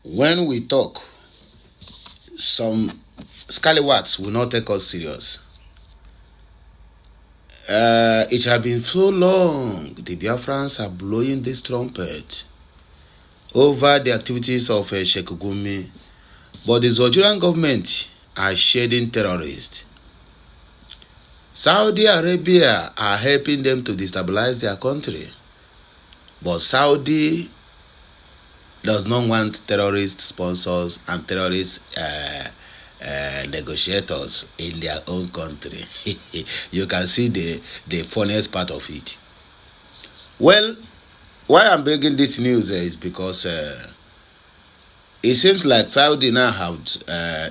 When we talk, some scallywags will not take us serious. It has been so long. The Biafrans are blowing this trumpet over the activities of Sheikh Gumi, but the Nigerian government are shading terrorists. Saudi Arabia are helping them to destabilize their country, but Saudi does not want terrorist sponsors and terrorist negotiators in their own country. You can see the funniest part of it. Well, why I'm bringing this news is because it seems like Saudi now have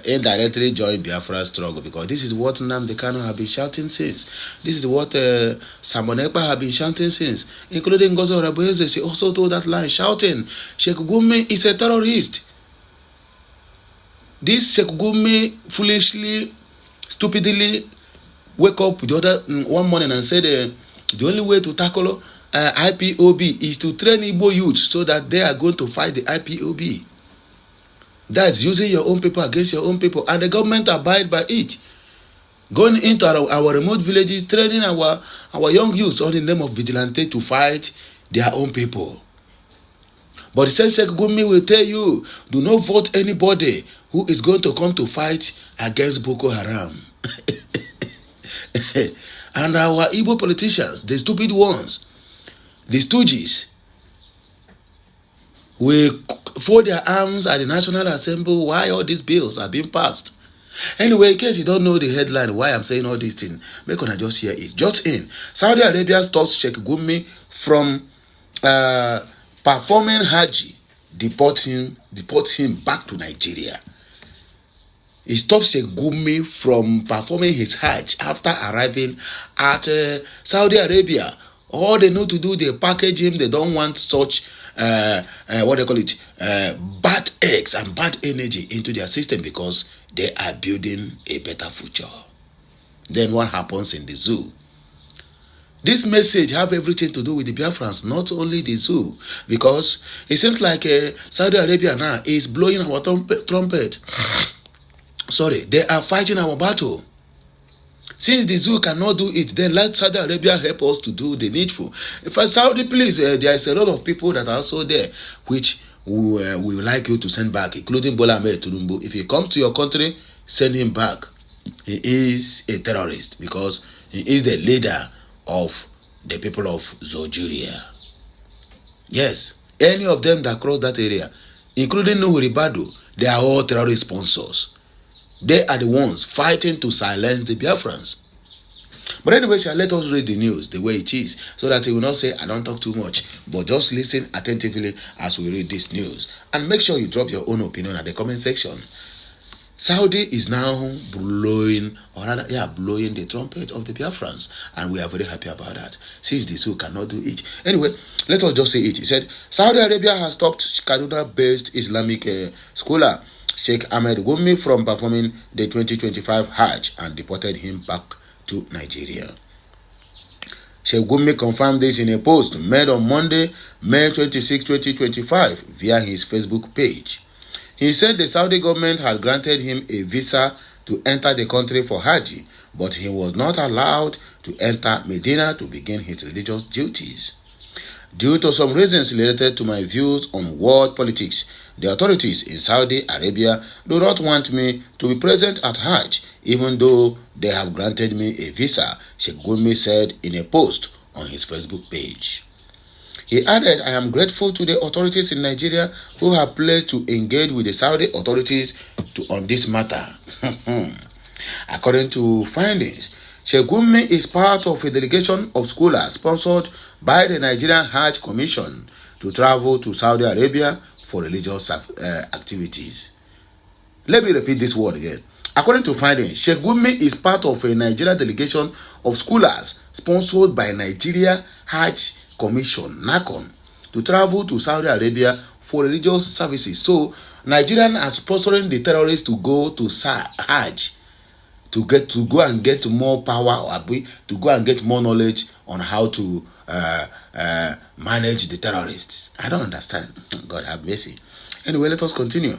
indirectly joined Biafra struggle, because this is what Nnamdi Kanu have been shouting since. This is what Simon Ekpa have been shouting since, including Ngozi Orabueze. She also told that line, shouting, Sheikh Gumi is a terrorist. This Sheikh Gumi foolishly, stupidly wake up the other one morning and said the only way to tackle IPOB is to train Igbo youth so that they are going to fight the IPOB. That's using your own people against your own people, and the government abide by it. Going into our remote villages, training our young youth on the name of vigilante to fight their own people. But the same Sheikh Gumi will tell you, do not vote anybody who is going to come to fight against Boko Haram. And our Igbo politicians, the stupid ones, the stooges, will fold their arms at the National Assembly while all these bills are being passed. Anyway, in case you don't know the headline, why I'm saying all these things, make una just hear it. Just in, Saudi Arabia stops Sheikh Gumi from performing Hajj, deport him back to Nigeria. He stops Sheikh Gumi from performing his Hajj after arriving at Saudi Arabia. All they know to do, they package him. They don't want such what they call it, bad eggs and bad energy into their system, because they are building a better future. Then what happens in the zoo? This message have everything to do with the Biafrans, not only the zoo, because it seems like Saudi Arabia now is blowing our trumpet. Sorry, they are fighting our battle. Since the zoo cannot do it, then let Saudi Arabia help us to do the needful. If Saudi, please, there is a lot of people that are also there, which we would like you to send back, including Bola Ahmed Tinubu. If he comes to your country, send him back. He is a terrorist, because he is the leader of the people of Nigeria. Yes, any of them that cross that area, including Nuhu Ribadu, they are all terrorist sponsors. They are the ones fighting to silence the Biafrans. But anyway, let us read the news the way it is, so that he will not say I don't talk too much, but just listen attentively as we read this news. And make sure you drop your own opinion at the comment section. Saudi is now blowing the trumpet of the Biafrans, and we are very happy about that, since the zoo cannot do it. Anyway, let us just say it. He said, Saudi Arabia has stopped Kaduna-based Islamic scholar Sheikh Ahmed Gumi from performing the 2025 Hajj and deported him back to Nigeria. Sheikh Gumi confirmed this in a post made on Monday, May 26, 2025 via his Facebook page. He said the Saudi government had granted him a visa to enter the country for Hajj, but he was not allowed to enter Medina to begin his religious duties. Due to some reasons related to my views on world politics, the authorities in Saudi Arabia do not want me to be present at Hajj, even though they have granted me a visa, Sheikh Gumi said in a post on his Facebook page. He added, I am grateful to the authorities in Nigeria who have pledged to engage with the Saudi authorities on this matter. According to findings, Sheikh Gumi is part of a delegation of scholars sponsored by the Nigerian Hajj Commission to travel to Saudi Arabia for religious activities. Let me repeat this word again. According to findings, Sheikh Gumi is part of a Nigerian delegation of scholars sponsored by Nigeria Hajj Commission, NACON, to travel to Saudi Arabia for religious services. So, Nigerians are sponsoring the terrorists to go to Hajj, to go and get more power, to go and get more knowledge on how to manage the terrorists. I don't understand. God have mercy. Anyway, let us continue.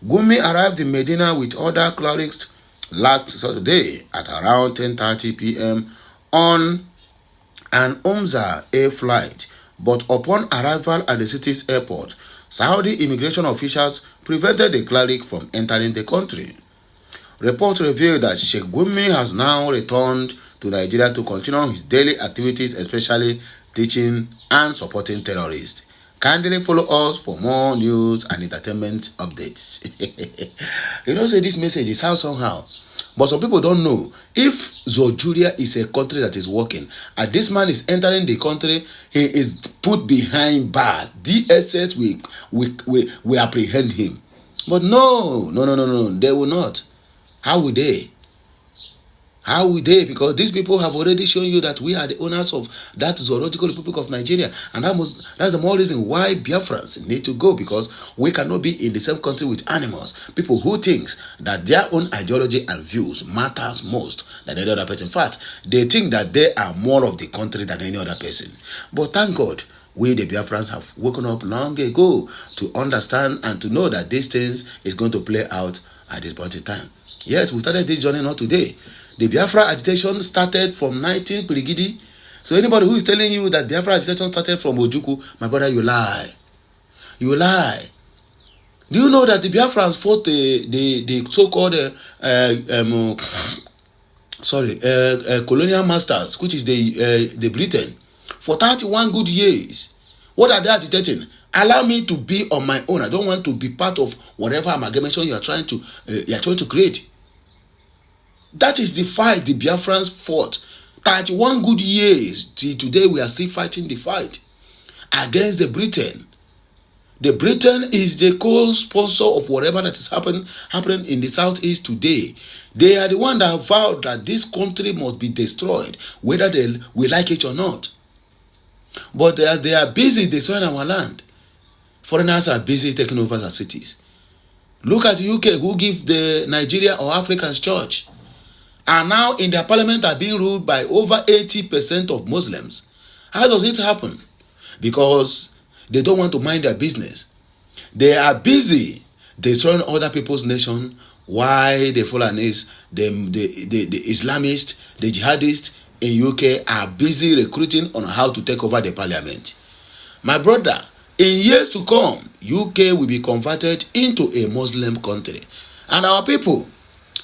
Gumi arrived in Medina with other clerics last Saturday at around 10:30 p.m. on an Umza Air flight, but upon arrival at the city's airport, Saudi immigration officials prevented the cleric from entering the country. Reports reveal that Sheikh Gumi has now returned to Nigeria to continue his daily activities, especially teaching and supporting terrorists. Kindly follow us for more news and entertainment updates. Say this message, it sounds somehow. But some people don't know. If Nigeria is a country that is working, and this man is entering the country, he is put behind bars. DSS will apprehend him. But no, they will not. How will they? How will they? Because these people have already shown you that we are the owners of that zoological Republic of Nigeria. And that's the more reason why Biafrans need to go, because we cannot be in the same country with animals. People who think that their own ideology and views matters most than any other person. In fact, they think that they are more of the country than any other person. But thank God, we the Biafrans have woken up long ago to understand and to know that these things is going to play out at this point in time. Yes, we started this journey not today. The Biafra agitation started from 19 Pirigidi. So anybody who is telling you that Biafra agitation started from Ojuku, my brother, you lie. You lie. Do you know that the Biafrans fought the so-called colonial masters, which is the Britain, for 31 good years? What are they agitating? Allow me to be on my own. I don't want to be part of whatever amalgamation you are trying to create. That is the fight the Biafrans fought. 31 good years. Till today we are still fighting the fight against the Britain. The Britain is the co-sponsor of whatever that is happening in the southeast today. They are the one that have vowed that this country must be destroyed, whether we like it or not. But as they are busy destroying our land, foreigners are busy taking over the cities. Look at the UK, who give the Nigeria or Africans church, and now in their parliament are being ruled by over 80% of Muslims. How does it happen? Because they don't want to mind their business. They are busy destroying other people's nation, while the Fulanis, the Islamists, the jihadists in UK are busy recruiting on how to take over the parliament. My brother, in years to come, UK will be converted into a Muslim country. And our people,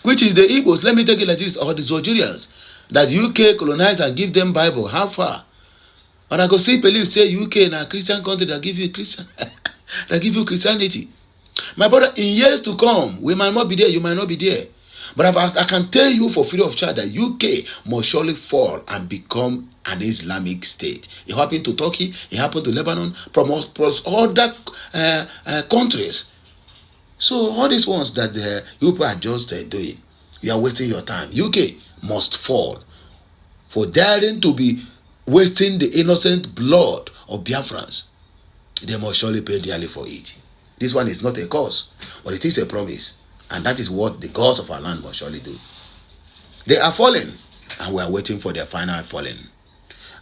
which is the Igbos, let me take it like this, or the Zojurians, that UK colonize and give them Bible, how far? And I go see believe say UK in a Christian country that give you Christian, that give you Christianity. My brother, in years to come, we might not be there, you might not be there. But I can tell you for free of charge that UK must surely fall and become an Islamic state. It happened to Turkey, it happened to Lebanon, plus other countries. So all these ones that the people are just doing, you are wasting your time. UK must fall for daring to be wasting the innocent blood of Biafrans. They must surely pay dearly for it. This one is not a cause, but it is a promise. And that is what the gods of our land must surely do. They are falling, and we are waiting for their final falling.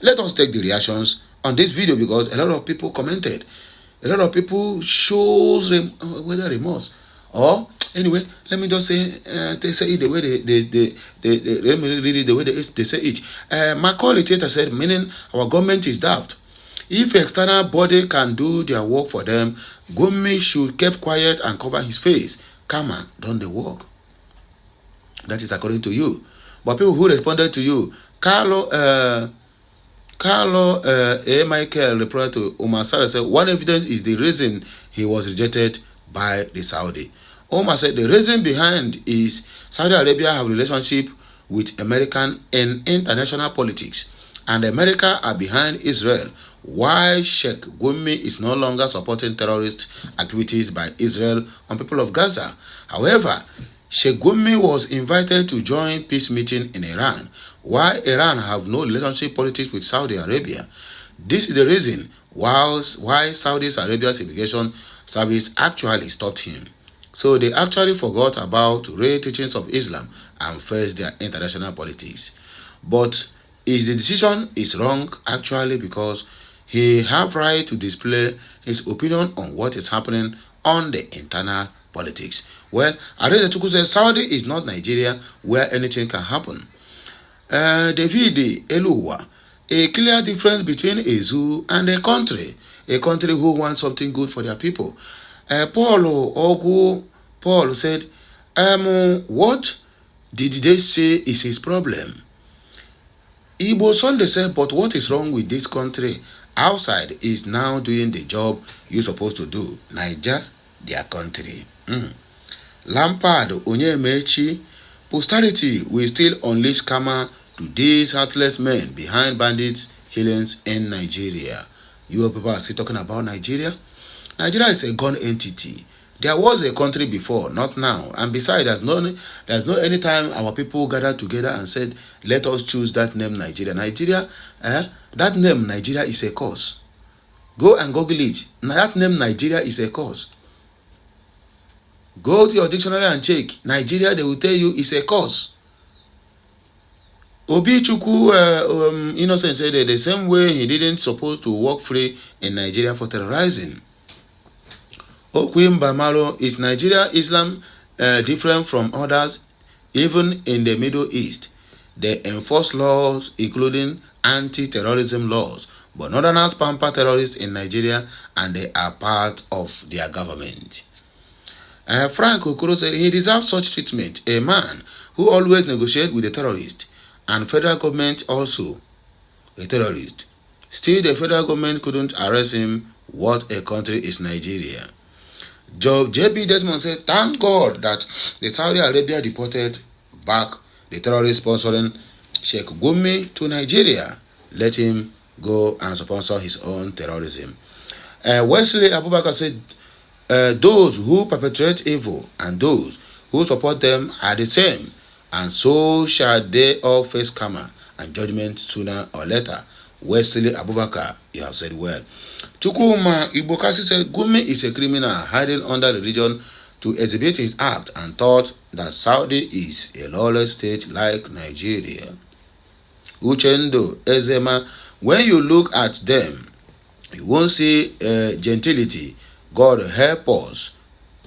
Let us take the reactions on this video, because a lot of people commented. A lot of people shows whether remorse or anyway. Let me just say they say it the way they let me read it the way they say it. Macaulay Theatre said, meaning our government is daft. If external body can do their work for them, Gumi should keep quiet and cover his face. Come on, done the work. That is according to you. But people who responded to you, Carlo Michael replied to Omar Sarah said, one evidence is the reason he was rejected by the Saudi. Omar said the reason behind is Saudi Arabia have relationship with American in international politics, and America are behind Israel. Why Sheikh Gumi is no longer supporting terrorist activities by Israel on people of Gaza. However, Sheikh Gumi was invited to join peace meeting in Iran, while Iran have no relationship politics with Saudi Arabia. This is the reason why Saudi Arabia's immigration service actually stopped him. So they actually forgot about real teachings of Islam and faced their international politics. But the decision is wrong actually, because he have right to display his opinion on what is happening on the internal politics. Well, Areze Chukwu says Saudi is not Nigeria where anything can happen. David Eluwa, a clear difference between a zoo and a country who wants something good for their people. Paul said, what did they say is his problem? Igbo Sunday said, but what is wrong with this country? Outside is now doing the job you're supposed to do. Niger, their country. Lampard, Onyemechi, posterity will still unleash karma to these heartless men behind bandits' killings in Nigeria. You people are still talking about Nigeria? Nigeria is a gun entity. There was a country before, not now. And besides, there's no any time our people gathered together and said, let us choose that name Nigeria. Nigeria, that name Nigeria is a cause. Go and Google it. That name Nigeria is a cause. Go to your dictionary and check. Nigeria, they will tell you, is a cause. Obi Chukwu Innocent said that the same way he didn't supposed to walk free in Nigeria for terrorizing. Okwim Bamaro, is Nigeria Islam different from others? Even in the Middle East, they enforce laws including anti-terrorism laws, but Northerners pamper terrorists in Nigeria and they are part of their government. Frank Okoro said he deserves such treatment, a man who always negotiates with the terrorist, and federal government also a terrorist. Still, the federal government couldn't arrest him. What a country is Nigeria. J.B. Desmond said, thank God that the Saudi Arabia deported back the terrorist sponsoring Sheikh Gumi to Nigeria. Let him go and sponsor his own terrorism. Wesley Abubakar said, those who perpetrate evil and those who support them are the same, and so shall they all face karma and judgment sooner or later. Wesley Abubakar, you have said well. Chukwuma Ibokasi said, Gumi is a criminal hiding under religion to exhibit his act and thought that Saudi is a lawless state like Nigeria. Uchendo Ezema, when you look at them, you won't see gentility. God help us.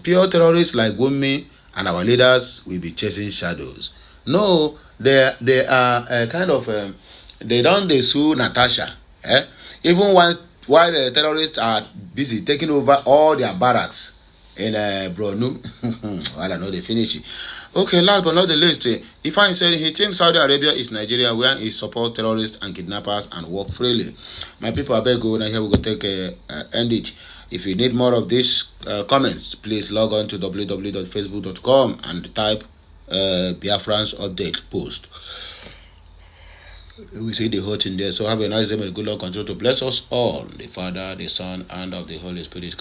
Pure terrorists like Gumi and our leaders will be chasing shadows. No, they are kind of, they don't sue Natasha. Even while the terrorists are busy taking over all their barracks in Bronu. I don't know, they finish it. Okay, last but not the least, Ifan said he thinks Saudi Arabia is Nigeria where he supports terrorists and kidnappers and work freely. My people, I beg you, here we go take end it. If you need more of these comments, please log on to www.facebook.com and type Biafrans update post. We see the whole thing there. So have a nice day and good Lord continue to bless us all, the Father, the Son, and of the Holy Spirit.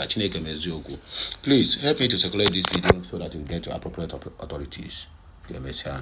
Please help me to circulate this video so that it will get to appropriate authorities. Dear Messiah.